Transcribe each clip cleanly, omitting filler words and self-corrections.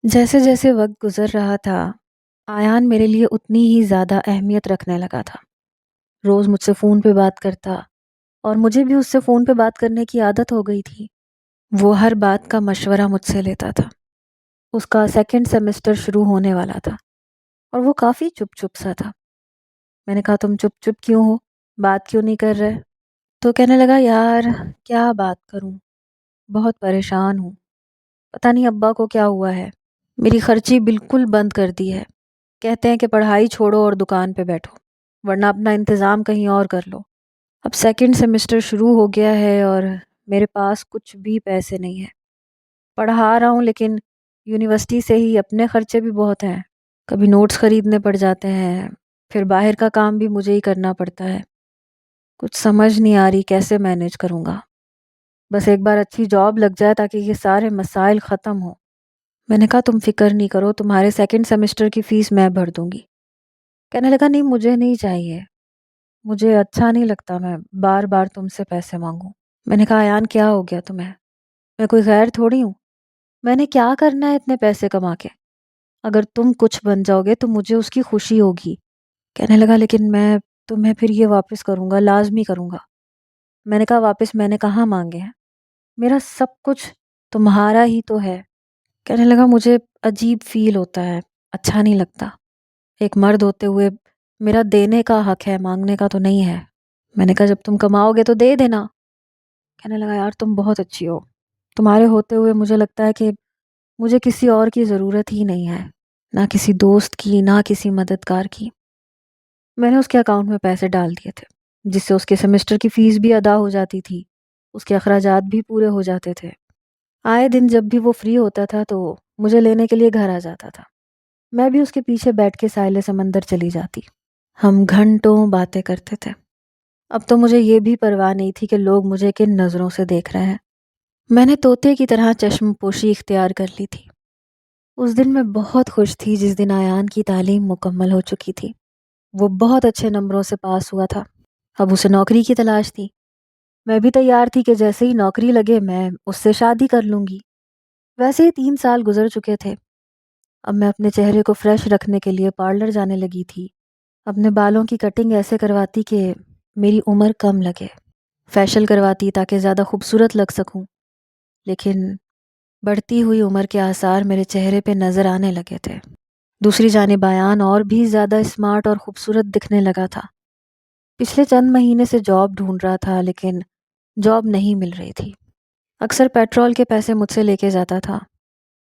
جیسے جیسے وقت گزر رہا تھا، آیان میرے لیے اتنی ہی زیادہ اہمیت رکھنے لگا تھا۔ روز مجھ سے فون پہ بات کرتا اور مجھے بھی اس سے فون پہ بات کرنے کی عادت ہو گئی تھی۔ وہ ہر بات کا مشورہ مجھ سے لیتا تھا۔ اس کا سیکنڈ سیمسٹر شروع ہونے والا تھا اور وہ کافی چپ چپ سا تھا۔ میں نے کہا تم چپ چپ کیوں ہو؟ بات کیوں نہیں کر رہے؟ تو کہنے لگا یار کیا بات کروں، بہت پریشان ہوں، پتہ نہیں ابا کو کیا ہوا ہے، میری خرچی بالکل بند کر دی ہے، کہتے ہیں کہ پڑھائی چھوڑو اور دکان پہ بیٹھو ورنہ اپنا انتظام کہیں اور کر لو۔ اب سیکنڈ سیمسٹر شروع ہو گیا ہے اور میرے پاس کچھ بھی پیسے نہیں ہیں۔ پڑھا رہا ہوں لیکن یونیورسٹی سے ہی اپنے خرچے بھی بہت ہیں، کبھی نوٹس خریدنے پڑ جاتے ہیں، پھر باہر کا کام بھی مجھے ہی کرنا پڑتا ہے۔ کچھ سمجھ نہیں آ رہی کیسے مینیج کروں گا۔ بس ایک بار اچھی جاب لگ جائے تاکہ یہ سارے مسائل ختم ہوں۔ میں نے کہا تم فکر نہیں کرو، تمہارے سیکنڈ سیمسٹر کی فیس میں بھر دوں گی۔ کہنے لگا نہیں مجھے نہیں چاہیے، مجھے اچھا نہیں لگتا میں بار بار تم سے پیسے مانگوں۔ میں نے کہا ایان کیا ہو گیا تمہیں؟ میں کوئی غیر تھوڑی ہوں، میں نے کیا کرنا ہے اتنے پیسے کما کے؟ اگر تم کچھ بن جاؤ گے تو مجھے اس کی خوشی ہوگی۔ کہنے لگا لیکن میں تمہیں پھر یہ واپس کروں گا، لازمی کروں گا۔ میں نے کہا واپس میں نے کہاں مانگے ہیں، میرا سب کچھ تمہارا ہی تو ہے۔ کہنے لگا مجھے عجیب فیل ہوتا ہے، اچھا نہیں لگتا، ایک مرد ہوتے ہوئے میرا دینے کا حق ہے، مانگنے کا تو نہیں ہے۔ میں نے کہا جب تم کماؤ گے تو دے دینا۔ کہنے لگا یار تم بہت اچھی ہو، تمہارے ہوتے ہوئے مجھے لگتا ہے کہ مجھے کسی اور کی ضرورت ہی نہیں ہے، نہ کسی دوست کی نہ کسی مددگار کی۔ میں نے اس کے اکاؤنٹ میں پیسے ڈال دیے تھے جس سے اس کے سیمسٹر کی فیس بھی ادا ہو جاتی تھی، اس کے اخراجات بھی پورے ہو جاتے تھے۔ آئے دن جب بھی وہ فری ہوتا تھا تو مجھے لینے کے لیے گھر آ جاتا تھا، میں بھی اس کے پیچھے بیٹھ کے ساحل سمندر چلی جاتی، ہم گھنٹوں باتیں کرتے تھے۔ اب تو مجھے یہ بھی پرواہ نہیں تھی کہ لوگ مجھے کن نظروں سے دیکھ رہے ہیں، میں نے طوطے کی طرح چشم پوشی اختیار کر لی تھی۔ اس دن میں بہت خوش تھی جس دن آیان کی تعلیم مکمل ہو چکی تھی، وہ بہت اچھے نمبروں سے پاس ہوا تھا، اب اسے نوکری کی تلاش تھی۔ میں بھی تیار تھی کہ جیسے ہی نوکری لگے میں اس سے شادی کر لوں گی۔ ویسے ہی 3 سال گزر چکے تھے، اب میں اپنے چہرے کو فریش رکھنے کے لیے پارلر جانے لگی تھی، اپنے بالوں کی کٹنگ ایسے کرواتی کہ میری عمر کم لگے، فیشل کرواتی تاکہ زیادہ خوبصورت لگ سکوں، لیکن بڑھتی ہوئی عمر کے آثار میرے چہرے پہ نظر آنے لگے تھے۔ دوسری جانب آیان اور بھی زیادہ اسمارٹ اور خوبصورت دکھنے لگا تھا۔ پچھلے چند مہینے سے جاب ڈھونڈ رہا تھا لیکن جاب نہیں مل رہی تھی، اکثر پیٹرول کے پیسے مجھ سے لے کے جاتا تھا۔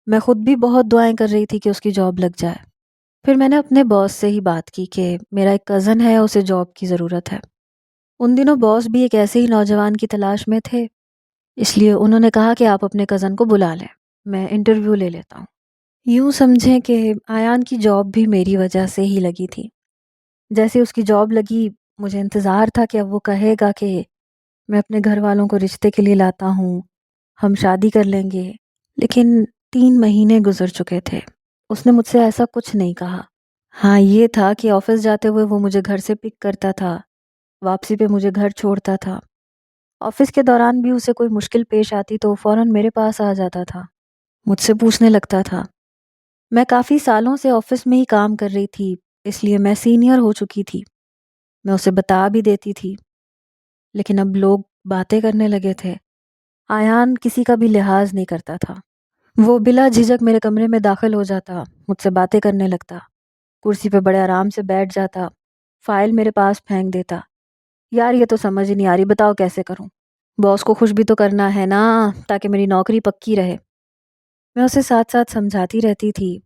میں خود بھی بہت دعائیں کر رہی تھی کہ اس کی جاب لگ جائے۔ پھر میں نے اپنے باس سے ہی بات کی کہ میرا ایک کزن ہے، اسے جاب کی ضرورت ہے۔ ان دنوں باس بھی ایک ایسے ہی نوجوان کی تلاش میں تھے، اس لیے انہوں نے کہا کہ آپ اپنے کزن کو بلا لیں، میں انٹرویو لے لیتا ہوں۔ یوں سمجھیں کہ آیان کی جاب بھی میری وجہ سے ہی لگی تھی۔ جیسے اس کی جاب لگی مجھے انتظار تھا کہ اب وہ کہے گا کہ میں اپنے گھر والوں کو رشتے کے لیے لاتا ہوں، ہم شادی کر لیں گے، لیکن 3 مہینے گزر چکے تھے، اس نے مجھ سے ایسا کچھ نہیں کہا۔ ہاں یہ تھا کہ آفس جاتے ہوئے وہ مجھے گھر سے پک کرتا تھا، واپسی پہ مجھے گھر چھوڑتا تھا۔ آفس کے دوران بھی اسے کوئی مشکل پیش آتی تو فوراً میرے پاس آ جاتا تھا، مجھ سے پوچھنے لگتا تھا۔ میں کافی سالوں سے آفس میں ہی کام کر رہی تھی، اس لیے میں سینئر ہو چکی تھی، میں اسے بتا بھی دیتی تھی، لیکن اب لوگ باتیں کرنے لگے تھے۔ آیان کسی کا بھی لحاظ نہیں کرتا تھا، وہ بلا جھجک میرے کمرے میں داخل ہو جاتا، مجھ سے باتیں کرنے لگتا، کرسی پہ بڑے آرام سے بیٹھ جاتا، فائل میرے پاس پھینک دیتا۔ یار یہ تو سمجھ ہی نہیں آ رہی، بتاؤ کیسے کروں؟ باس کو خوش بھی تو کرنا ہے نا، تاکہ میری نوکری پکی رہے۔ میں اسے ساتھ ساتھ سمجھاتی رہتی تھی،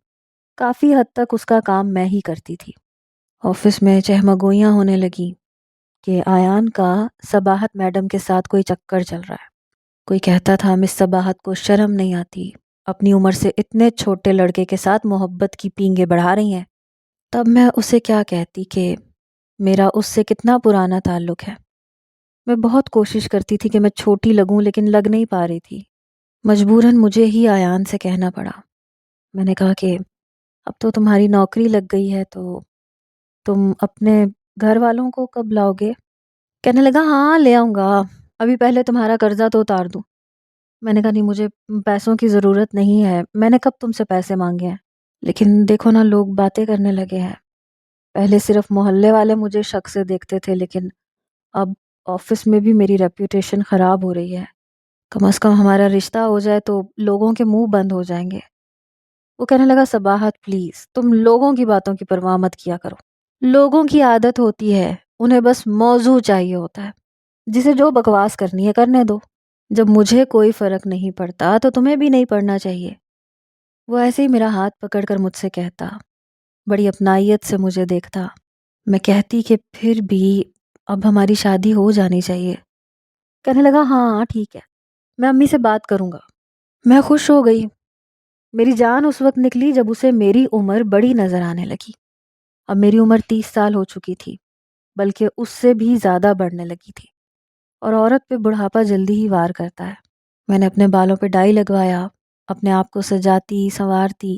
کافی حد تک اس کا کام میں ہی کرتی تھی۔ آفس میں چہمگوئیاں ہونے لگی کہ آیان کا صباحت میڈم کے ساتھ کوئی چکر چل رہا ہے۔ کوئی کہتا تھا مس صباحت کو شرم نہیں آتی، اپنی عمر سے اتنے چھوٹے لڑکے کے ساتھ محبت کی پینگیں بڑھا رہی ہیں۔ تب میں اسے کیا کہتی کہ میرا اس سے کتنا پرانا تعلق ہے۔ میں بہت کوشش کرتی تھی کہ میں چھوٹی لگوں لیکن لگ نہیں پا رہی تھی، مجبوراً مجھے ہی آیان سے کہنا پڑا۔ میں نے کہا کہ اب تو تمہاری نوکری لگ گئی ہے تو تم اپنے گھر والوں کو کب لاؤ گے؟ کہنے لگا ہاں لے آؤں گا، ابھی پہلے تمہارا قرضہ تو اتار دوں۔ میں نے کہا نہیں، مجھے پیسوں کی ضرورت نہیں ہے، میں نے کب تم سے پیسے مانگے ہیں؟ لیکن دیکھو نا، لوگ باتیں کرنے لگے ہیں۔ پہلے صرف محلے والے مجھے شک سے دیکھتے تھے، لیکن اب آفس میں بھی میری ریپیوٹیشن خراب ہو رہی ہے۔ کم از کم ہمارا رشتہ ہو جائے تو لوگوں کے منہ بند ہو جائیں گے۔ وہ کہنے لگا صباحت پلیز، تم لوگوں کی باتوں کی پرواہ مت کیا کرو۔ لوگوں کی عادت ہوتی ہے، انہیں بس موضوع چاہیے ہوتا ہے، جسے جو بکواس کرنی ہے کرنے دو۔ جب مجھے کوئی فرق نہیں پڑتا تو تمہیں بھی نہیں پڑنا چاہیے۔ وہ ایسے ہی میرا ہاتھ پکڑ کر مجھ سے کہتا، بڑی اپنائیت سے مجھے دیکھتا۔ میں کہتی کہ پھر بھی اب ہماری شادی ہو جانی چاہیے۔ کہنے لگا ہاں ٹھیک ہے، میں امی سے بات کروں گا۔ میں خوش ہو گئی۔ میری جان اس وقت نکلی جب اسے میری عمر بڑی نظر آنے لگی۔ اب میری عمر 30 سال ہو چکی تھی، بلکہ اس سے بھی زیادہ بڑھنے لگی تھی، اور عورت پہ بڑھاپا جلدی ہی وار کرتا ہے۔ میں نے اپنے بالوں پہ ڈائی لگوایا، اپنے آپ کو سجاتی سنوارتی۔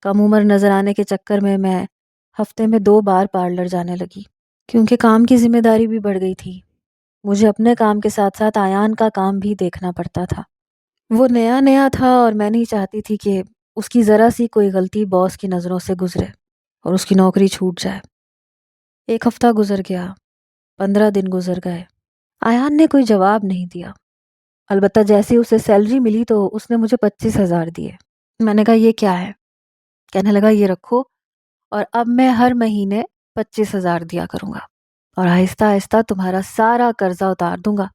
کم عمر نظر آنے کے چکر میں ہفتے میں 2 بار پارلر جانے لگی، کیونکہ کام کی ذمہ داری بھی بڑھ گئی تھی۔ مجھے اپنے کام کے ساتھ ساتھ آیان کا کام بھی دیکھنا پڑتا تھا۔ وہ نیا نیا تھا اور میں نہیں چاہتی تھی کہ اس کی ذرا سی کوئی غلطی باس کی نظروں سے گزرے اور اس کی نوکری چھوٹ جائے۔ 1 ہفتہ گزر گیا، 15 دن گزر گئے۔ آیان نے کوئی جواب نہیں دیا، البتہ جیسے اسے سیلری ملی تو اس نے مجھے 25,000 دیے۔ میں نے کہا یہ کیا ہے؟ کہنے لگا یہ رکھو، اور اب میں ہر مہینے 25,000 دیا کروں گا، اور آہستہ آہستہ تمہارا سارا قرضہ اتار دوں گا۔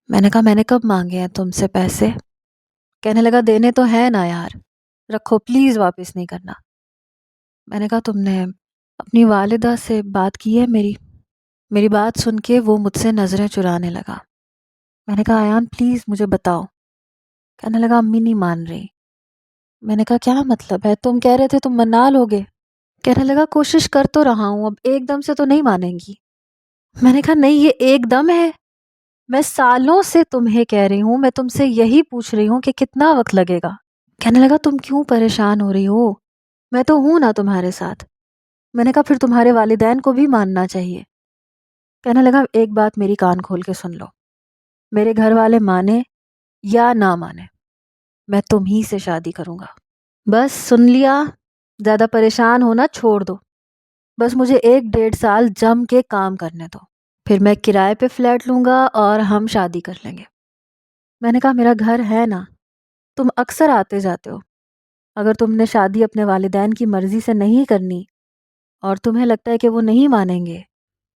میں نے کہا میں نے کب مانگے ہیں تم سے پیسے؟ کہنے لگا دینے تو ہے نا یار، رکھو پلیز، واپس نہیں کرنا۔ میں نے کہا تم نے اپنی والدہ سے بات کی ہے میری بات سن کے وہ مجھ سے نظریں چرانے لگا۔ میں نے کہا آیان پلیز مجھے بتاؤ۔ کہنے لگا امی نہیں مان رہی۔ میں نے کہا کیا مطلب ہے؟ تم کہہ رہے تھے تم منا لوگے۔ کہنے لگا کوشش کر تو رہا ہوں، اب ایک دم سے تو نہیں مانیں گی۔ میں نے کہا نہیں، یہ ایک دم ہے، میں سالوں سے تمہیں کہہ رہی ہوں، میں تم سے یہی پوچھ رہی ہوں کہ کتنا وقت لگے گا۔ کہنے لگا تم کیوں پریشان ہو رہی ہو، میں تو ہوں نا تمہارے ساتھ۔ میں نے کہا پھر تمہارے والدین کو بھی ماننا چاہیے۔ کہنے لگا ایک بات میری کان کھول کے سن لو، میرے گھر والے مانے یا نہ مانے، میں تم ہی سے شادی کروں گا۔ بس سن لیا، زیادہ پریشان ہونا چھوڑ دو، بس مجھے 1 ڈیڑھ سال جم کے کام کرنے دو، پھر میں کرائے پہ فلیٹ لوں گا اور ہم شادی کر لیں گے۔ میں نے کہا میرا گھر ہے نا، تم اکثر آتے جاتے ہو، اگر تم نے شادی اپنے والدین کی مرضی سے نہیں کرنی اور تمہیں لگتا ہے کہ وہ نہیں مانیں گے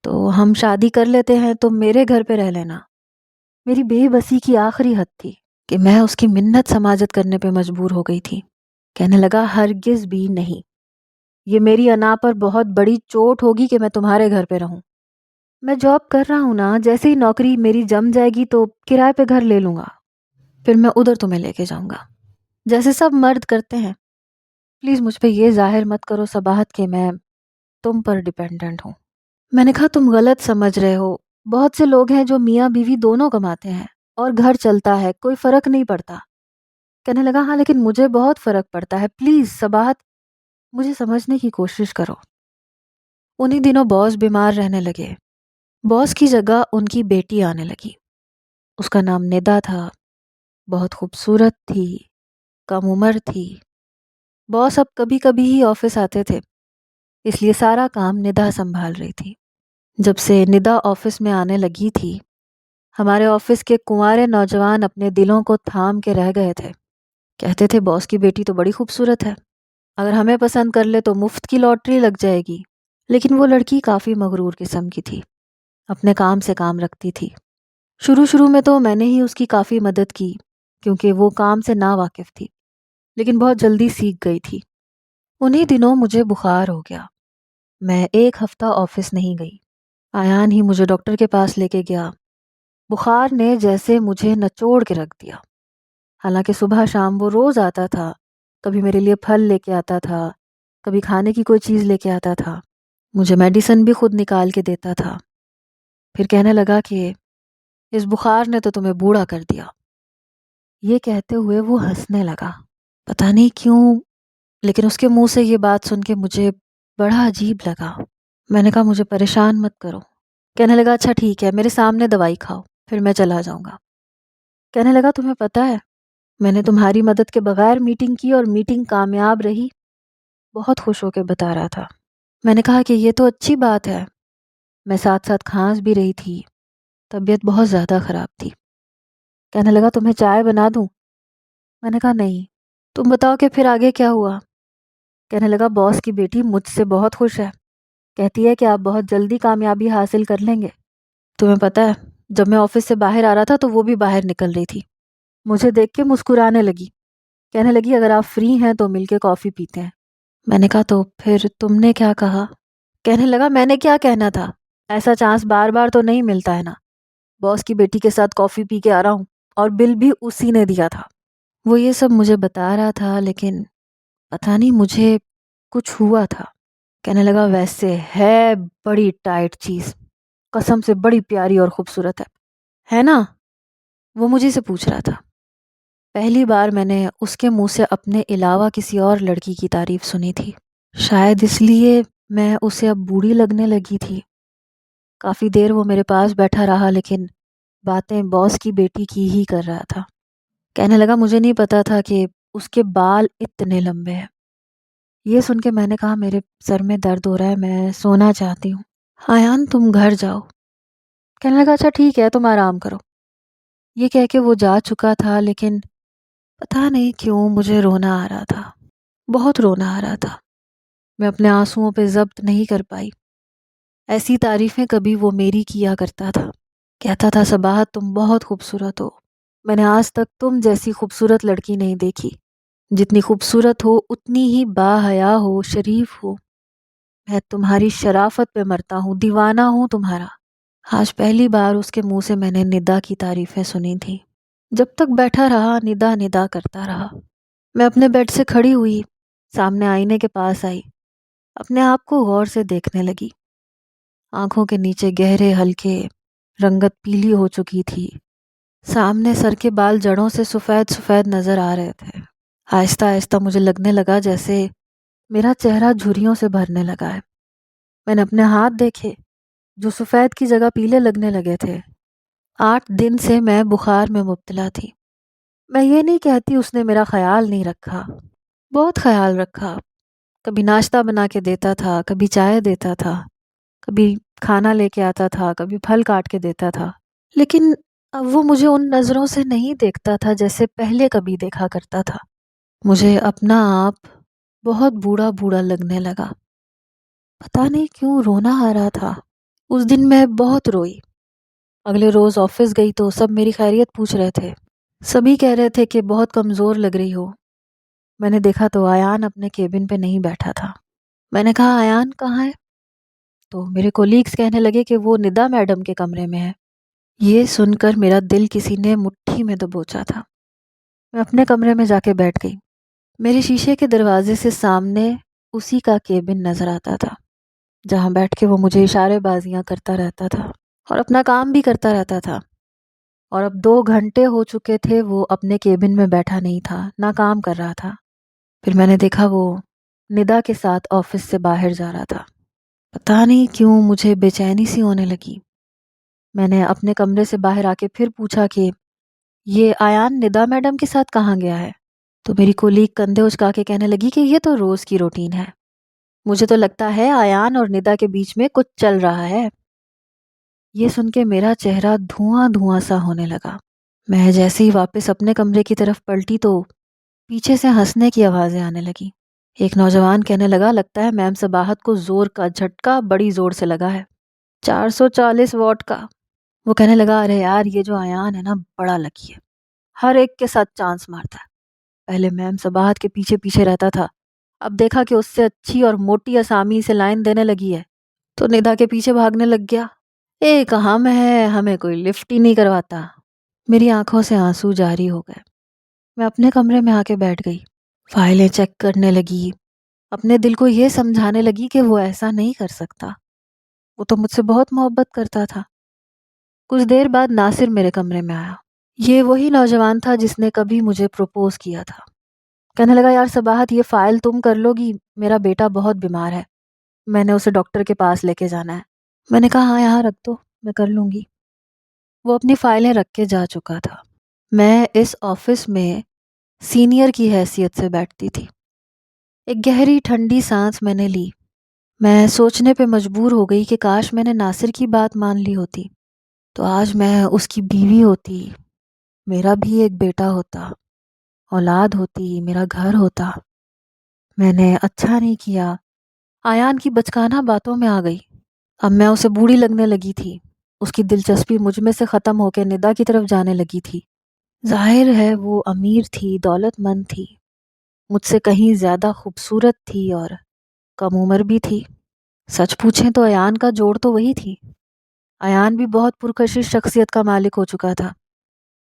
تو ہم شادی کر لیتے ہیں، تم میرے گھر پہ رہ لینا۔ میری بے بسی کی آخری حد تھی کہ میں اس کی منت سماجت کرنے پہ مجبور ہو گئی تھی۔ کہنے لگا ہرگز بھی نہیں، یہ میری انا پر بہت بڑی چوٹ ہوگی کہ میں تمہارے گھر پہ رہوں۔ میں جاب کر رہا ہوں نا، جیسے ہی نوکری میری جم جائے گی تو کرائے پہ گھر لے لوں گا، پھر میں ادھر تمہیں لے کے جاؤں گا جیسے سب مرد کرتے ہیں۔ پلیز مجھ پہ یہ ظاہر مت کرو صباحت کہ میں تم پر ڈیپینڈنٹ ہوں۔ میں نے کہا تم غلط سمجھ رہے ہو، بہت سے لوگ ہیں جو میاں بیوی دونوں کماتے ہیں اور گھر چلتا ہے، کوئی فرق نہیں پڑتا۔ کہنے لگا ہاں لیکن مجھے بہت فرق پڑتا ہے، پلیز صباحت مجھے سمجھنے کی کوشش کرو۔ انہی دنوں باس بیمار رہنے لگے۔ باس کی جگہ ان کی بیٹی آنے لگی۔ اس کا نام ندا تھا، بہت خوبصورت تھی، کم عمر تھی۔ باس اب کبھی کبھی ہی آفس آتے تھے، اس لیے سارا کام ندا سنبھال رہی تھی۔ جب سے ندا آفس میں آنے لگی تھی، ہمارے آفس کے کنوارے نوجوان اپنے دلوں کو تھام کے رہ گئے تھے۔ کہتے تھے باس کی بیٹی تو بڑی خوبصورت ہے، اگر ہمیں پسند کر لے تو مفت کی لاٹری لگ جائے گی۔ لیکن وہ لڑکی کافی مغرور قسم کی تھی، اپنے کام سے کام رکھتی تھی۔ شروع میں تو میں نے ہی اس کی کافی مدد کی کیونکہ وہ کام سے نا واقف تھی، لیکن بہت جلدی سیکھ گئی تھی۔ انہی دنوں مجھے بخار ہو گیا، میں 1 ہفتہ آفس نہیں گئی۔ آیان ہی مجھے ڈاکٹر کے پاس لے کے گیا۔ بخار نے جیسے مجھے نچوڑ کے رکھ دیا۔ حالانکہ صبح شام وہ روز آتا تھا، کبھی میرے لیے پھل لے کے آتا تھا، کبھی کھانے کی کوئی چیز لے کے آتا تھا، مجھے میڈیسن بھی خود نکال کے دیتا تھا۔ پھر کہنے لگا کہ اس بخار نے تو تمہیں بوڑھا کر دیا۔ یہ کہتے ہوئے وہ ہنسنے لگا، پتہ نہیں کیوں، لیکن اس کے منہ سے یہ بات سن کے مجھے بڑا عجیب لگا۔ میں نے کہا مجھے پریشان مت کرو۔ کہنے لگا اچھا ٹھیک ہے، میرے سامنے دوائی کھاؤ، پھر میں چلا جاؤں گا۔ کہنے لگا تمہیں پتہ ہے میں نے تمہاری مدد کے بغیر میٹنگ کی اور میٹنگ کامیاب رہی، بہت خوش ہو کے بتا رہا تھا۔ میں نے کہا کہ یہ تو اچھی بات ہے۔ میں ساتھ ساتھ کھانس بھی رہی تھی، طبیعت بہت زیادہ خراب تھی۔ کہنے لگا تمہیں چائے بنا دوں؟ میں نے کہا نہیں، تم بتاؤ کہ پھر آگے کیا ہوا؟ کہنے لگا باس کی بیٹی مجھ سے بہت خوش ہے، کہتی ہے کہ آپ بہت جلدی کامیابی حاصل کر لیں گے۔ تمہیں پتہ ہے جب میں آفس سے باہر آ رہا تھا تو وہ بھی باہر نکل رہی تھی، مجھے دیکھ کے مسکرانے لگی، کہنے لگی اگر آپ فری ہیں تو مل کے کافی پیتے ہیں۔ میں نے کہا تو پھر تم نے کیا کہا؟ کہنے لگا میں نے کیا کہنا تھا، ایسا چانس بار بار تو نہیں ملتا ہے نا، باس کی بیٹی کے ساتھ کافی پی کے آ رہا ہوں اور بل بھی اسی نے دیا تھا۔ وہ یہ سب مجھے بتا رہا تھا لیکن پتہ نہیں مجھے کچھ ہوا تھا۔ کہنے لگا ویسے ہے بڑی ٹائٹ چیز، قسم سے بڑی پیاری اور خوبصورت ہے نا؟ وہ مجھے سے پوچھ رہا تھا۔ پہلی بار میں نے اس کے منہ سے اپنے علاوہ کسی اور لڑکی کی تعریف سنی تھی، شاید اس لیے میں اسے اب بوڑھی لگنے لگی تھی۔ کافی دیر وہ میرے پاس بیٹھا رہا لیکن باتیں باس کی بیٹی کی ہی کر رہا تھا۔ کہنے لگا مجھے نہیں پتا تھا کہ اس کے بال اتنے لمبے ہیں۔ یہ سن کے میں نے کہا میرے سر میں درد ہو رہا ہے، میں سونا چاہتی ہوں، ایان تم گھر جاؤ۔ کہنے لگا اچھا ٹھیک ہے تم آرام کرو۔ یہ کہہ کے وہ جا چکا تھا لیکن پتہ نہیں کیوں مجھے رونا آ رہا تھا، بہت رونا آ رہا تھا۔ میں اپنے آنسوؤں پہ ضبط نہیں کر پائی۔ ایسی تعریفیں کبھی وہ میری کیا کرتا تھا، کہتا تھا صباحت تم بہت خوبصورت ہو، میں نے آج تک تم جیسی خوبصورت لڑکی نہیں دیکھی، جتنی خوبصورت ہو اتنی ہی با حیا ہو، شریف ہو، میں تمہاری شرافت پہ مرتا ہوں، دیوانہ ہوں تمہارا۔ آج پہلی بار اس کے منہ سے میں نے ندا کی تعریفیں سنی تھی۔ جب تک بیٹھا رہا ندا ندا کرتا رہا۔ میں اپنے بیڈ سے کھڑی ہوئی، سامنے آئینے کے پاس آئی، اپنے آپ کو غور سے دیکھنے لگی۔ آنکھوں کے نیچے گہرے ہلکے رنگت پیلی ہو چکی تھی، سامنے سر کے بال جڑوں سے سفید سفید نظر آ رہے تھے۔ آہستہ آہستہ مجھے لگنے لگا جیسے میرا چہرہ جھریوں سے بھرنے لگا ہے۔ میں نے اپنے ہاتھ دیکھے جو سفید کی جگہ پیلے لگنے لگے تھے۔ 8 دن سے میں بخار میں مبتلا تھی۔ میں یہ نہیں کہتی اس نے میرا خیال نہیں رکھا، بہت خیال رکھا، کبھی ناشتہ بنا کے دیتا تھا، کبھی چائے دیتا تھا، کبھی کھانا لے کے آتا تھا، کبھی پھل کاٹ کے دیتا تھا، لیکن اب وہ مجھے ان نظروں سے نہیں دیکھتا تھا جیسے پہلے کبھی دیکھا کرتا تھا۔ مجھے اپنا آپ بہت بوڑھا بوڑھا لگنے لگا، پتہ نہیں کیوں رونا آ رہا تھا۔ اس دن میں بہت روئی۔ اگلے روز آفس گئی تو سب میری خیریت پوچھ رہے تھے، سبھی کہہ رہے تھے کہ بہت کمزور لگ رہی ہو۔ میں نے دیکھا تو ایان اپنے کیبن پہ نہیں بیٹھا تھا۔ میں نے کہا ایان کہاں ہے؟ تو میرے کولیگز کہنے لگے کہ وہ ندا میڈم کے کمرے میں ہے۔ یہ سن کر میرا دل کسی نے مٹھی میں دبوچا تھا۔ میں اپنے کمرے میں جا کے بیٹھ گئی۔ میرے شیشے کے دروازے سے سامنے اسی کا کیبن نظر آتا تھا جہاں بیٹھ کے وہ مجھے اشارے بازیاں کرتا رہتا تھا اور اپنا کام بھی کرتا رہتا تھا۔ اور اب 2 گھنٹے ہو چکے تھے وہ اپنے کیبن میں بیٹھا نہیں تھا، نہ کام کر رہا تھا۔ پھر میں نے دیکھا وہ ندا کے ساتھ آفس سے باہر جا رہا تھا۔ پتہ نہیں کیوں مجھے بے چینی سی ہونے لگی۔ میں نے اپنے کمرے سے باہر آ کے پھر پوچھا کہ یہ ایان ندا میڈم کے ساتھ کہاں گیا ہے؟ تو میری کولیگ کندھے اچکا کے کہنے لگی کہ یہ تو روز کی روٹین ہے، مجھے تو لگتا ہے ایان اور ندا کے بیچ میں کچھ چل رہا ہے۔ یہ سن کے میرا چہرہ دھواں دھواں سا ہونے لگا۔ میں جیسے ہی واپس اپنے کمرے کی طرف پلٹی تو پیچھے سے ہنسنے کی آوازیں آنے لگی۔ ایک نوجوان کہنے لگا لگتا ہے میم صباحت کو زور کا جھٹکا بڑی زور سے لگا ہے، 440 واٹ کا۔ وہ کہنے لگا ارے یار یہ جو ایان ہے نا بڑا لکی ہے، ہر ایک کے ساتھ چانس مارتا ہے، پہلے میم صباحت کے پیچھے پیچھے رہتا تھا، اب دیکھا کہ اس سے اچھی اور موٹی اسامی سے لائن دینے لگی ہے تو ندا کے پیچھے بھاگنے لگ گیا۔ ایک ہم ہے، ہمیں کوئی لفٹ ہی نہیں کرواتا۔ میری آنکھوں سے آنسو جاری ہو گئے۔ میں اپنے کمرے میں آ کے بیٹھ گئی، فائلیں چیک کرنے لگی، اپنے دل کو یہ سمجھانے لگی کہ وہ ایسا نہیں کر سکتا، وہ تو مجھ سے بہت محبت کرتا تھا۔ کچھ دیر بعد ناصر میرے کمرے میں آیا۔ یہ وہی نوجوان تھا جس نے کبھی مجھے پروپوز کیا تھا۔ کہنے لگا یار صباحت یہ فائل تم کر لو گی، میرا بیٹا بہت بیمار ہے، میں نے اسے ڈاکٹر کے پاس لے کے جانا ہے۔ میں نے کہا ہاں یہاں رکھ دو، میں کر لوں گی۔ وہ اپنی فائلیں رکھ کے جا چکا تھا۔ میں اس آفس میں سینئر کی حیثیت سے بیٹھتی تھی۔ ایک گہری ٹھنڈی سانس میں نے لی۔ میں سوچنے پہ مجبور ہو گئی کہ کاش میں نے ناصر کی بات مان لی ہوتی تو آج میں اس کی بیوی ہوتی، میرا بھی ایک بیٹا ہوتا، اولاد ہوتی، میرا گھر ہوتا۔ میں نے اچھا نہیں کیا۔ آیان کی بچکانہ باتوں میں آ گئی۔ اب میں اسے بوڑھی لگنے لگی تھی۔ اس کی دلچسپی مجھ میں سے ختم ہو کے ندا کی طرف جانے لگی تھی۔ ظاہر ہے وہ امیر تھی، دولت مند تھی، مجھ سے کہیں زیادہ خوبصورت تھی اور کم عمر بھی تھی۔ سچ پوچھیں تو ایان کا جوڑ تو وہی تھی۔ ایان بھی بہت پرکشش شخصیت کا مالک ہو چکا تھا۔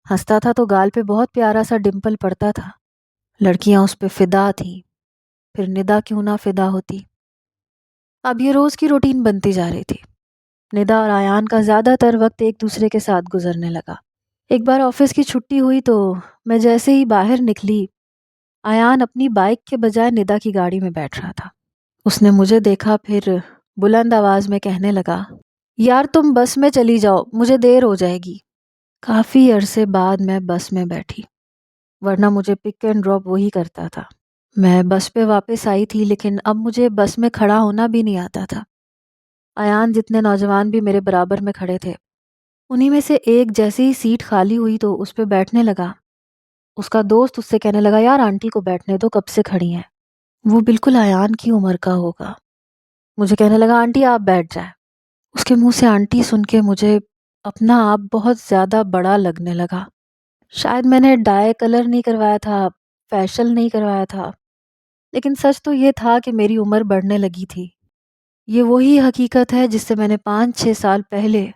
ہنستا تھا تو گال پہ بہت پیارا سا ڈمپل پڑتا تھا۔ لڑکیاں اس پہ فدا تھیں، پھر ندا کیوں نہ فدا ہوتی۔ اب یہ روز کی روٹین بنتی جا رہی تھی۔ ندا اور ایان کا زیادہ تر وقت ایک دوسرے کے ساتھ گزرنے لگا۔ ایک بار آفس کی چھٹی ہوئی تو میں جیسے ہی باہر نکلی، ایان اپنی بائک کے بجائے ندا کی گاڑی میں بیٹھ رہا تھا۔ اس نے مجھے دیکھا، پھر بلند آواز میں کہنے لگا، یار تم بس میں چلی جاؤ، مجھے دیر ہو جائے گی۔ کافی عرصے بعد میں بس میں بیٹھی، ورنہ مجھے پک اینڈ ڈراپ وہی کرتا تھا۔ میں بس پہ واپس آئی تھی، لیکن اب مجھے بس میں کھڑا ہونا بھی نہیں آتا تھا۔ ایان جتنے نوجوان بھی میرے برابر میں کھڑے تھے، انہی میں سے ایک جیسے ہی سیٹ خالی ہوئی تو اس پہ بیٹھنے لگا۔ اس کا دوست اس سے کہنے لگا، یار آنٹی کو بیٹھنے دو، کب سے کھڑی ہیں۔ وہ بالکل ایان کی عمر کا ہوگا۔ مجھے کہنے لگا، آنٹی آپ بیٹھ جائیں۔ اس کے منہ سے آنٹی سن کے مجھے اپنا آپ بہت زیادہ بڑا لگنے لگا۔ شاید میں نے ڈائی کلر نہیں کروایا تھا، فیشل نہیں کروایا تھا، لیکن سچ تو یہ تھا کہ میری عمر بڑھنے لگی تھی۔ یہ وہی حقیقت ہے جس سے میں نے 5-6 سال پہلے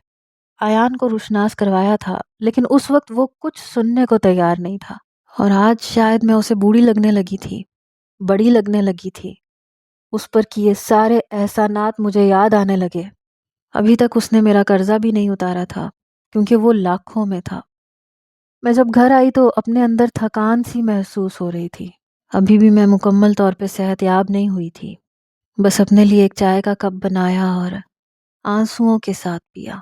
ایان کو روشناس کروایا تھا، لیکن اس وقت وہ کچھ سننے کو تیار نہیں تھا۔ اور آج شاید میں اسے بوڑھی لگنے لگی تھی، بڑی لگنے لگی تھی۔ اس پر کیے سارے احسانات مجھے یاد آنے لگے۔ ابھی تک اس نے میرا قرضہ بھی نہیں اتارا تھا، کیونکہ وہ لاکھوں میں تھا۔ میں جب گھر آئی تو اپنے اندر تھکان سی محسوس ہو رہی تھی۔ ابھی بھی میں مکمل طور پہ صحت یاب نہیں ہوئی تھی۔ بس اپنے لیے ایک چائے کا کپ بنایا اور آنسوؤں کے ساتھ پیا۔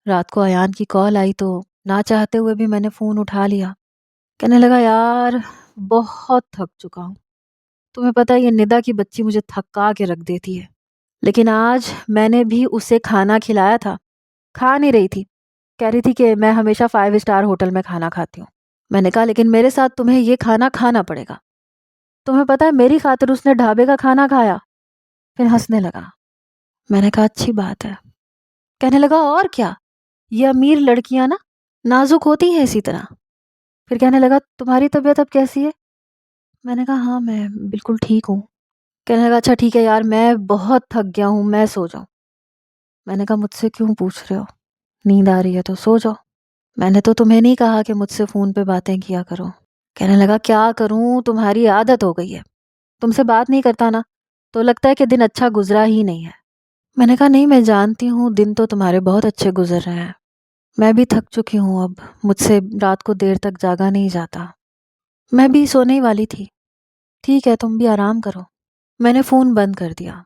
رات کو ایان کی کال آئی تو نہ چاہتے ہوئے بھی میں نے فون اٹھا لیا۔ کہنے لگا، یار بہت تھک چکا ہوں، تمہیں پتہ یہ ندا کی بچی مجھے تھکا کے رکھ دیتی ہے، لیکن آج میں نے بھی اسے کھانا کھلایا تھا، کھا نہیں رہی تھی، کہہ رہی تھی کہ میں ہمیشہ 5 اسٹار ہوٹل میں کھانا کھاتی ہوں۔ میں نے کہا، لیکن میرے ساتھ تمہیں یہ کھانا کھانا پڑے گا۔ تمہیں پتہ ہے میری خاطر اس نے ڈھابے کا کھانا کھایا۔ پھر ہنسنے لگا۔ میں نے کہا، اچھی بات ہے۔ کہنے لگا، اور کیا، یہ امیر لڑکیاں نا نازک ہوتی ہیں اسی طرح۔ پھر کہنے لگا، تمہاری طبیعت اب کیسی ہے؟ میں نے کہا، ہاں میں بالکل ٹھیک ہوں۔ کہنے لگا، اچھا ٹھیک ہے یار، میں بہت تھک گیا ہوں، میں سو جاؤں۔ میں نے کہا، مجھ سے کیوں پوچھ رہے ہو؟ نیند آ رہی ہے تو سو جاؤ۔ میں نے تو تمہیں نہیں کہا کہ مجھ سے فون پہ باتیں کیا کرو۔ کہنے لگا، کیا کروں، تمہاری عادت ہو گئی ہے، تم سے بات نہیں کرتا نا تو لگتا ہے کہ دن اچھا گزرا ہی نہیں ہے۔ میں نے کہا، نہیں میں جانتی ہوں دن تو تمہارے بہت اچھے گزر رہے ہیں، میں بھی تھک چکی ہوں، اب مجھ سے رات کو دیر تک جاگا نہیں جاتا، میں بھی سونے ہی والی تھی۔ ٹھیک ہے تم بھی آرام کرو۔ میں نے فون بند کر دیا۔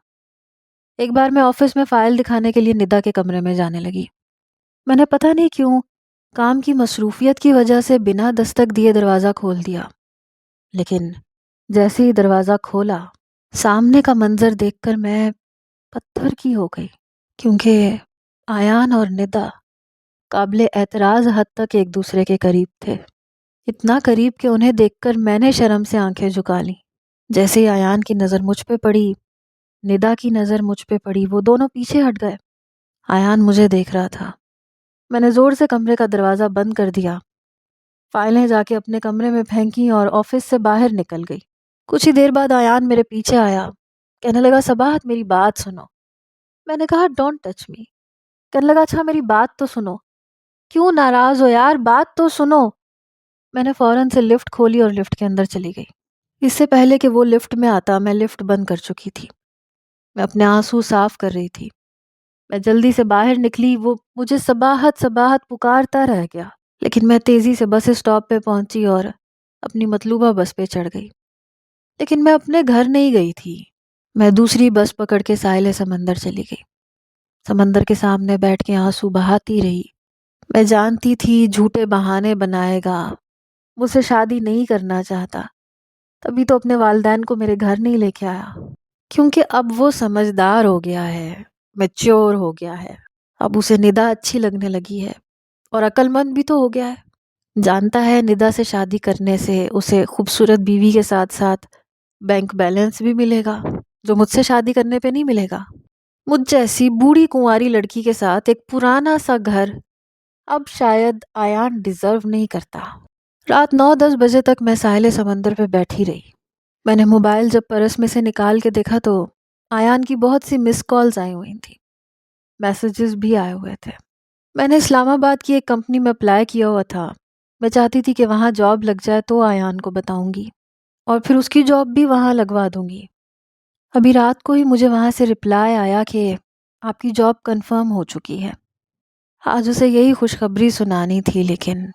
ایک بار میں آفس میں فائل دکھانے کے لیے ندا کے کمرے میں جانے لگی۔ میں نے پتہ نہیں کیوں کام کی مصروفیت کی وجہ سے بنا دستک دیے دروازہ کھول دیا، لیکن جیسے ہی دروازہ کھولا سامنے کا منظر دیکھ کر میں پتھر کی ہو گئی، کیونکہ ایان اور ندا قابل اعتراض حد تک ایک دوسرے کے قریب تھے، اتنا قریب کہ انہیں دیکھ کر میں نے شرم سے آنکھیں جھکا لیں۔ جیسے ہی ایان کی نظر مجھ پہ پڑی، ندا کی نظر مجھ پہ پڑی، وہ دونوں پیچھے ہٹ گئے۔ ایان مجھے دیکھ رہا تھا۔ میں نے زور سے کمرے کا دروازہ بند کر دیا، فائلیں جا کے اپنے کمرے میں پھینکی اور آفس سے باہر نکل گئی۔ کچھ ہی دیر بعد ایان میرے پیچھے آیا، کہنے لگا، صباحت میری بات سنو۔ میں نے کہا، ڈونٹ ٹچ می۔ کہنے لگا، اچھا میری بات تو سنو۔ کیوں ناراض ہو یار، بات تو سنو۔ میں نے فوراً سے لفٹ کھولی اور لفٹ کے اندر چلی گئی۔ اس سے پہلے کہ وہ لفٹ میں آتا میں لفٹ بند کر چکی تھی۔ میں اپنے آنسو صاف کر رہی تھی۔ میں جلدی سے باہر نکلی، وہ مجھے صباحت صباحت پکارتا رہ گیا، لیکن میں تیزی سے بس اسٹاپ پہ پہنچی اور اپنی مطلوبہ بس پہ چڑھ گئی۔ لیکن میں اپنے گھر نہیں گئی تھی، میں دوسری بس پکڑ کے ساحل سمندر چلی گئی۔ سمندر کے سامنے بیٹھ کے آنسو بہاتی رہی۔ میں جانتی تھی جھوٹے بہانے بنائے گا، مجھ سے شادی نہیں کرنا چاہتا، تبھی تو اپنے والدین کو میرے گھر نہیں لے کے آیا، کیونکہ اب وہ سمجھدار ہو گیا ہے، میچور ہو گیا ہے، اب اسے ندا اچھی لگنے لگی ہے اور عقل مند بھی تو ہو گیا ہے۔ جانتا ہے ندا سے شادی کرنے سے اسے خوبصورت بیوی کے ساتھ ساتھ بینک بیلنس بھی ملے گا، جو مجھ سے شادی کرنے پہ نہیں ملے گا۔ مجھ جیسی بوڑھی کنواری لڑکی کے ساتھ ایک پرانا سا گھر اب شاید آیان ڈیزرو نہیں کرتا۔ رات 9-10 بجے تک میں ساحل سمندر پہ بیٹھی رہی۔ میں نے موبائل جب پرس میں سے نکال کے دیکھا تو آیان کی بہت سی مس کالز آئی ہوئی تھیں، میسیجز بھی آئے ہوئے تھے۔ میں نے اسلام آباد کی ایک کمپنی میں اپلائی کیا ہوا تھا، میں چاہتی تھی کہ وہاں جاب لگ جائے تو آیان کو بتاؤں گی اور پھر اس کی جاب بھی وہاں لگوا دوں گی۔ ابھی رات کو ہی مجھے وہاں سے رپلائی آیا کہ آپ کی جاب کنفرم ہو چکی ہے۔ آج اسے یہی خوشخبری سنانی تھی، لیکن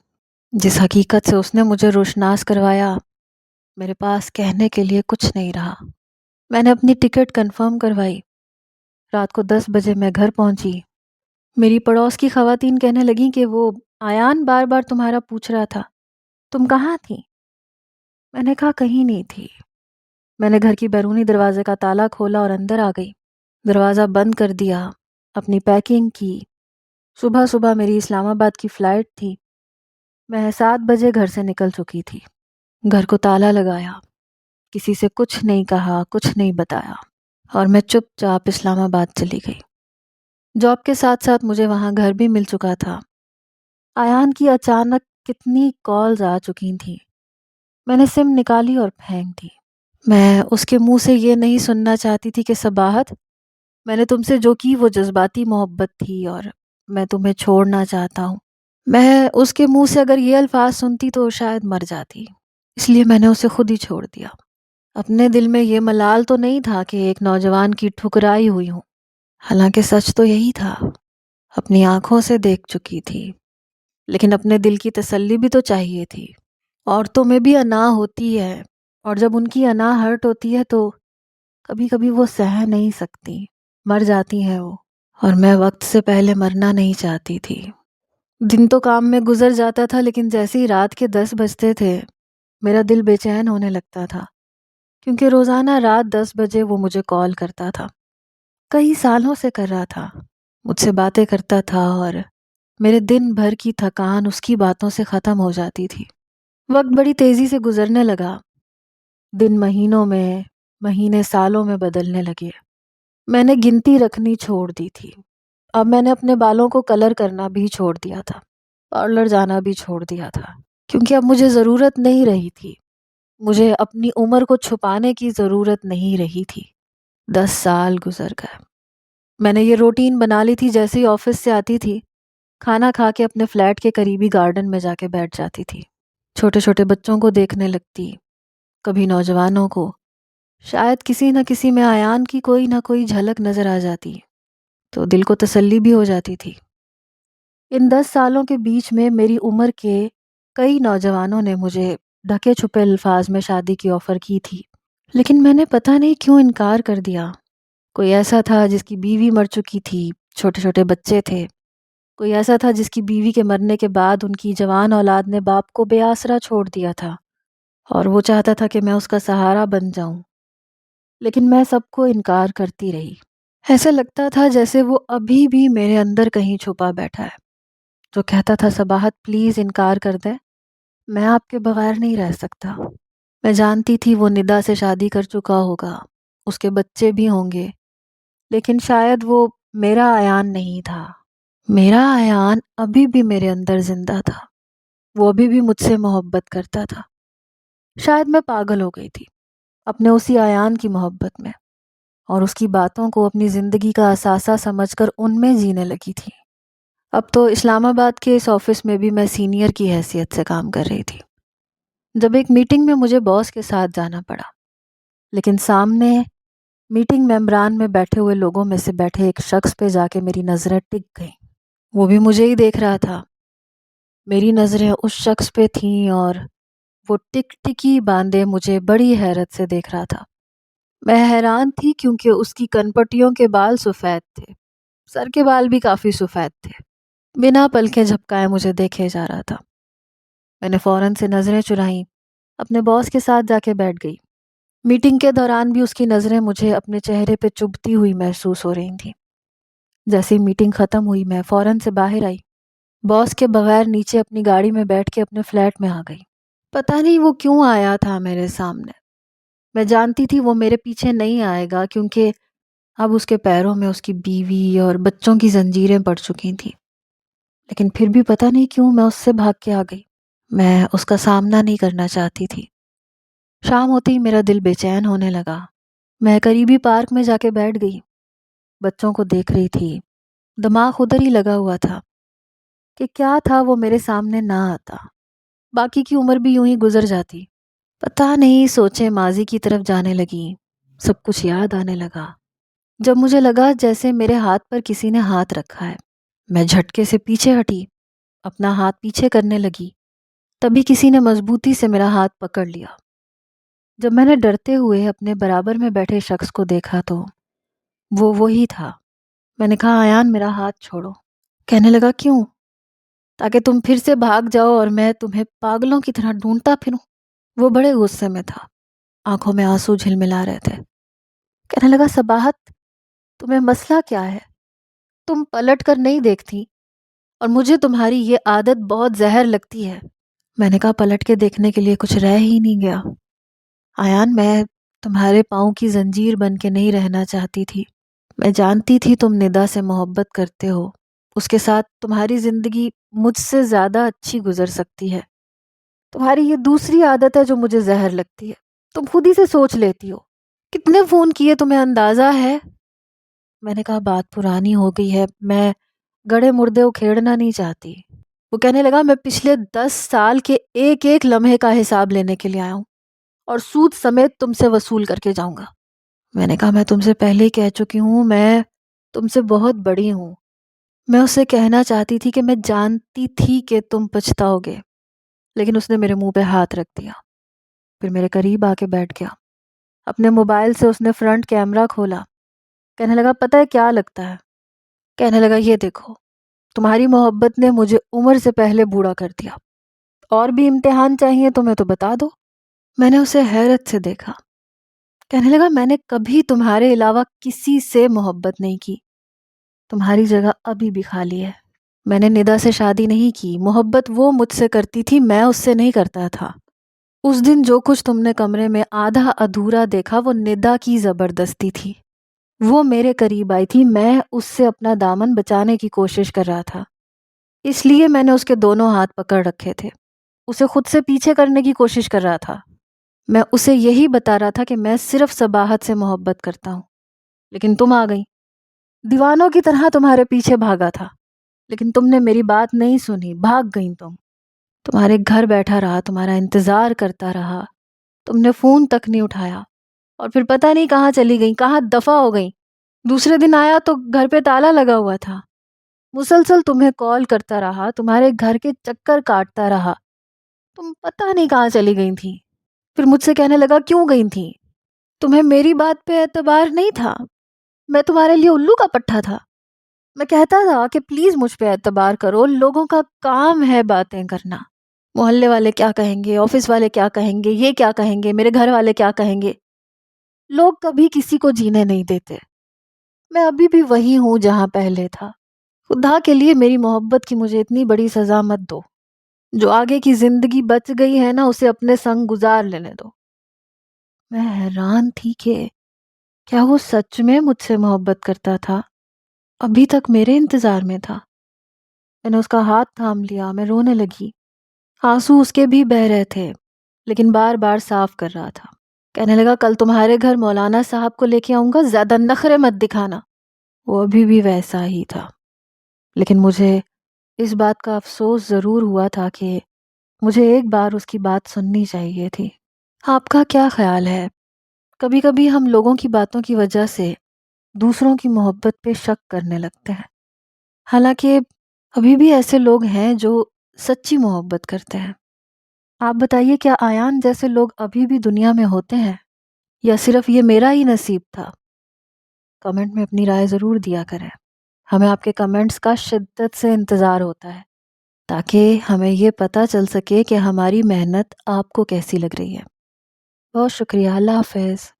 جس حقیقت سے اس نے مجھے روشناس کروایا، میرے پاس کہنے کے لیے کچھ نہیں رہا۔ میں نے اپنی ٹکٹ کنفرم کروائی۔ رات کو 10 بجے میں گھر پہنچی۔ میری پڑوس کی خواتین کہنے لگیں کہ وہ آیان بار بار تمہارا پوچھ رہا تھا، تم کہاں تھی؟ میں نے کہا کہیں نہیں تھی۔ میں نے گھر کی بیرونی دروازے کا تالا کھولا اور اندر آ گئی، دروازہ بند کر دیا، اپنی پیکنگ کی۔ صبح صبح میری اسلام آباد کی فلائٹ تھی۔ میں 7 بجے گھر سے نکل چکی تھی۔ گھر کو تالا لگایا، کسی سے کچھ نہیں کہا، کچھ نہیں بتایا، اور میں چپ چاپ اسلام آباد چلی گئی۔ جاب کے ساتھ ساتھ مجھے وہاں گھر بھی مل چکا تھا۔ آیان کی اچانک کتنی کالز آ چکی تھیں، میں نے سم نکالی اور پھینک دی۔ میں اس کے منہ سے یہ نہیں سننا چاہتی تھی کہ صباحت، میں نے تم سے جو کی وہ جذباتی محبت تھی اور میں تمہیں چھوڑنا چاہتا ہوں۔ میں اس کے منہ سے اگر یہ الفاظ سنتی تو شاید مر جاتی، اس لیے میں نے اسے خود ہی چھوڑ دیا۔ اپنے دل میں یہ ملال تو نہیں تھا کہ ایک نوجوان کی ٹھکرائی ہوئی ہوں، حالانکہ سچ تو یہی تھا، اپنی آنکھوں سے دیکھ چکی تھی، لیکن اپنے دل کی تسلی بھی تو چاہیے تھی۔ عورتوں میں بھی انا ہوتی ہے، اور جب ان کی انا ہرٹ ہوتی ہے تو کبھی کبھی وہ سہ نہیں سکتی، مر جاتی ہیں وہ، اور میں وقت سے پہلے مرنا نہیں چاہتی تھی۔ دن تو کام میں گزر جاتا تھا، لیکن جیسے ہی رات کے 10 بجتے تھے میرا دل بے چین ہونے لگتا تھا، کیونکہ روزانہ رات 10 بجے وہ مجھے کال کرتا تھا، کئی سالوں سے کر رہا تھا، مجھ سے باتیں کرتا تھا اور میرے دن بھر کی تھکان اس کی باتوں سے ختم ہو جاتی تھی۔ وقت بڑی تیزی سے گزرنے لگا، دن مہینوں میں، مہینے سالوں میں بدلنے لگے۔ میں نے گنتی رکھنی چھوڑ دی تھی۔ اب میں نے اپنے بالوں کو کلر کرنا بھی چھوڑ دیا تھا، پارلر جانا بھی چھوڑ دیا تھا، کیونکہ اب مجھے ضرورت نہیں رہی تھی، مجھے اپنی عمر کو چھپانے کی ضرورت نہیں رہی تھی۔ 10 سال گزر گئے۔ میں نے یہ روٹین بنا لی تھی، جیسے ہی آفس سے آتی تھی کھانا کھا کے اپنے فلیٹ کے قریبی گارڈن میں جا کے بیٹھ جاتی تھی، چھوٹے چھوٹے بچوں کو دیکھنے لگتی، کبھی نوجوانوں کو، شاید کسی نہ کسی میں آیان کی کوئی نہ کوئی جھلک نظر آ جاتی تو دل کو تسلی بھی ہو جاتی تھی۔ ان 10 سالوں کے بیچ میں میری عمر کے کئی نوجوانوں نے مجھے ڈھکے چھپے الفاظ میں شادی کی آفر کی تھی، لیکن میں نے پتہ نہیں کیوں انکار کر دیا۔ کوئی ایسا تھا جس کی بیوی مر چکی تھی، چھوٹے چھوٹے بچے تھے، کوئی ایسا تھا جس کی بیوی کے مرنے کے بعد ان کی جوان اولاد نے باپ کو بے آسرا چھوڑ دیا تھا اور وہ چاہتا تھا کہ میں اس کا سہارا بن جاؤں، لیکن میں سب کو انکار کرتی رہی۔ ایسے لگتا تھا جیسے وہ ابھی بھی میرے اندر کہیں چھپا بیٹھا ہے، جو کہتا تھا صباحت پلیز انکار کر دیں، میں آپ کے بغیر نہیں رہ سکتا۔ میں جانتی تھی وہ ندا سے شادی کر چکا ہوگا، اس کے بچے بھی ہوں گے، لیکن شاید وہ میرا آیان نہیں تھا۔ میرا آیان ابھی بھی میرے اندر زندہ تھا، وہ ابھی بھی مجھ سے محبت کرتا تھا۔ شاید میں پاگل ہو گئی تھی اپنے اسی آیان کی محبت میں، اور اس کی باتوں کو اپنی زندگی کا اثاثہ سمجھ کر ان میں جینے لگی تھی۔ اب تو اسلام آباد کے اس آفس میں بھی میں سینئر کی حیثیت سے کام کر رہی تھی۔ جب ایک میٹنگ میں مجھے باس کے ساتھ جانا پڑا، لیکن سامنے میٹنگ ممبران میں بیٹھے ہوئے لوگوں میں سے بیٹھے ایک شخص پہ جا کے میری نظریں ٹک گئیں۔ وہ بھی مجھے ہی دیکھ رہا تھا، میری نظریں اس شخص پہ تھیں اور وہ ٹک ٹکی باندھے مجھے بڑی حیرت سے دیکھ رہا تھا۔ میں حیران تھی کیونکہ اس کی کنپٹیوں کے بال سفید تھے، سر کے بال بھی کافی سفید تھے، بنا پلکیں جھپکائے مجھے دیکھے جا رہا تھا۔ میں نے فوراً سے نظریں چرائیں، اپنے باس کے ساتھ جا کے بیٹھ گئی۔ میٹنگ کے دوران بھی اس کی نظریں مجھے اپنے چہرے پہ چبھتی ہوئی محسوس ہو رہی تھیں۔ جیسے میٹنگ ختم ہوئی میں فوراً سے باہر آئی، باس کے بغیر نیچے اپنی گاڑی میں بیٹھ کے اپنے فلیٹ میں آ گئی۔ پتہ نہیں وہ کیوں آیا تھا میرے سامنے۔ میں جانتی تھی وہ میرے پیچھے نہیں آئے گا کیونکہ اب اس کے پیروں میں اس کی بیوی اور بچوں کی زنجیریں پڑ چکی تھیں، لیکن پھر بھی پتہ نہیں کیوں میں اس سے بھاگ کے آ گئی۔ میں اس کا سامنا نہیں کرنا چاہتی تھی۔ شام ہوتے ہی میرا دل بے چین ہونے لگا۔ میں قریبی پارک میں جا کے بیٹھ گئی، بچوں کو دیکھ رہی تھی۔ دماغ ادھر ہی لگا ہوا تھا کہ کیا تھا وہ میرے سامنے نہ آتا، باقی کی عمر بھی یوں ہی گزر جاتی۔ پتہ نہیں سوچیں ماضی کی طرف جانے لگی، سب کچھ یاد آنے لگا۔ جب مجھے لگا جیسے میرے ہاتھ پر کسی نے ہاتھ رکھا ہے، میں جھٹکے سے پیچھے ہٹی، اپنا ہاتھ پیچھے کرنے لگی، تبھی کسی نے مضبوطی سے میرا ہاتھ پکڑ لیا۔ جب میں نے ڈرتے ہوئے اپنے برابر میں بیٹھے شخص کو دیکھا تو وہ وہی تھا۔ میں نے کہا، ایان میرا ہاتھ چھوڑو۔ کہنے لگا، کیوں؟ تاکہ تم پھر سے بھاگ جاؤ اور میں تمہیں پاگلوں کی طرح ڈھونڈتا پھروں۔ وہ بڑے غصے میں تھا، آنکھوں میں آنسو جھلملا رہے تھے۔ کہنے لگا، صباحت تمہیں مسئلہ کیا ہے؟ تم پلٹ کر نہیں دیکھتی اور مجھے تمہاری یہ عادت بہت زہر لگتی ہے۔ میں نے کہا، پلٹ کے دیکھنے کے لیے کچھ رہ ہی نہیں گیا۔ ایان میں تمہارے پاؤں کی زنجیر بن کے نہیں رہنا چاہتی تھی۔ میں جانتی تھی تم ندا سے محبت کرتے ہو، اس کے ساتھ تمہاری زندگی مجھ سے زیادہ اچھی گزر سکتی ہے۔ تمہاری یہ دوسری عادت ہے جو مجھے زہر لگتی ہے۔ تم خود ہی سے سوچ لیتی ہو۔ کتنے فون کیے تمہیں اندازہ ہے؟ میں نے کہا، بات پرانی ہو گئی ہے، میں گڑے مردے اکھیڑنا نہیں چاہتی۔ وہ کہنے لگا، میں پچھلے 10 سال کے ایک ایک لمحے کا حساب لینے کے لیے آیا ہوں اور سود سمیت تم سے وصول کر کے جاؤں گا۔ میں نے کہا، میں تم سے پہلے ہی کہہ چکی ہوں، میں تم سے بہت بڑی ہوں۔ میں اسے کہنا چاہتی تھی کہ میں جانتی تھی کہ تم پچھتاؤ گے، لیکن اس نے میرے منہ پہ ہاتھ رکھ دیا، پھر میرے قریب آ کے بیٹھ گیا۔ اپنے موبائل سے اس نے فرنٹ کیمرہ کھولا۔ کہنے لگا، پتہ ہے کیا لگتا ہے؟ کہنے لگا، یہ دیکھو، تمہاری محبت نے مجھے عمر سے پہلے بوڑھا کر دیا۔ اور بھی امتحان چاہیے تمہیں تو بتا دو۔ میں نے اسے حیرت سے دیکھا۔ کہنے لگا، میں نے کبھی تمہارے علاوہ کسی سے محبت نہیں کی۔ تمہاری جگہ ابھی بھی خالی ہے۔ میں نے ندا سے شادی نہیں کی، محبت وہ مجھ سے کرتی تھی، میں اس سے نہیں کرتا تھا۔ اس دن جو کچھ تم نے کمرے میں آدھا ادھورا دیکھا وہ ندا کی زبردستی تھی۔ وہ میرے قریب آئی تھی، میں اس سے اپنا دامن بچانے کی کوشش کر رہا تھا، اس لیے میں نے اس کے دونوں ہاتھ پکڑ رکھے تھے، اسے خود سے پیچھے کرنے کی کوشش کر رہا تھا۔ میں اسے یہی بتا رہا تھا کہ میں صرف صباحت سے محبت کرتا ہوں، لیکن تم آ گئی، دیوانوں کی طرح تمہارے پیچھے بھاگا تھا، لیکن تم نے میری بات نہیں سنی، بھاگ گئیں تم۔ تمہارے گھر بیٹھا رہا، تمہارا انتظار کرتا رہا، تم نے فون تک نہیں اٹھایا، اور پھر پتہ نہیں کہاں چلی گئیں، کہاں دفع ہو گئیں۔ دوسرے دن آیا تو گھر پہ تالا لگا ہوا تھا، مسلسل تمہیں کال کرتا رہا، تمہارے گھر کے چکر کاٹتا رہا، تم پتہ نہیں کہاں چلی گئی تھی۔ پھر مجھ سے کہنے لگا، کیوں گئی تھی؟ تمہیں میری بات پہ اعتبار نہیں تھا؟ میں تمہارے لیے الو کا پٹھا تھا؟ میں کہتا تھا کہ پلیز مجھ پہ اعتبار کرو، لوگوں کا کام ہے باتیں کرنا، محلے والے کیا کہیں گے، آفس والے کیا کہیں گے، یہ کیا کہیں گے، میرے گھر والے کیا کہیں گے۔ لوگ کبھی کسی کو جینے نہیں دیتے۔ میں ابھی بھی وہی ہوں جہاں پہلے تھا۔ خدا کے لیے میری محبت کی مجھے اتنی بڑی سزا مت دو، جو آگے کی زندگی بچ گئی ہے نا اسے اپنے سنگ گزار لینے دو۔ میں حیران تھی کہ کیا وہ سچ میں مجھ سے محبت کرتا تھا؟ ابھی تک میرے انتظار میں تھا۔ میں نے اس کا ہاتھ تھام لیا، میں رونے لگی، آنسو اس کے بھی بہہ رہے تھے، لیکن بار بار صاف کر رہا تھا۔ کہنے لگا، کل تمہارے گھر مولانا صاحب کو لے کے آؤں گا، زیادہ نخرے مت دکھانا۔ وہ ابھی بھی ویسا ہی تھا، لیکن مجھے اس بات کا افسوس ضرور ہوا تھا کہ مجھے ایک بار اس کی بات سننی چاہیے تھی۔ آپ کا کیا خیال ہے؟ کبھی کبھی ہم لوگوں کی باتوں کی وجہ سے دوسروں کی محبت پہ شک کرنے لگتے ہیں، حالانکہ ابھی بھی ایسے لوگ ہیں جو سچی محبت کرتے ہیں۔ آپ بتائیے، کیا ایان جیسے لوگ ابھی بھی دنیا میں ہوتے ہیں یا صرف یہ میرا ہی نصیب تھا؟ کمنٹ میں اپنی رائے ضرور دیا کریں، ہمیں آپ کے کمنٹس کا شدت سے انتظار ہوتا ہے۔ تاکہ ہمیں یہ پتہ چل سکے کہ ہماری محنت آپ کو کیسی لگ رہی ہے۔ بہت شکریہ، اللہ حافظ۔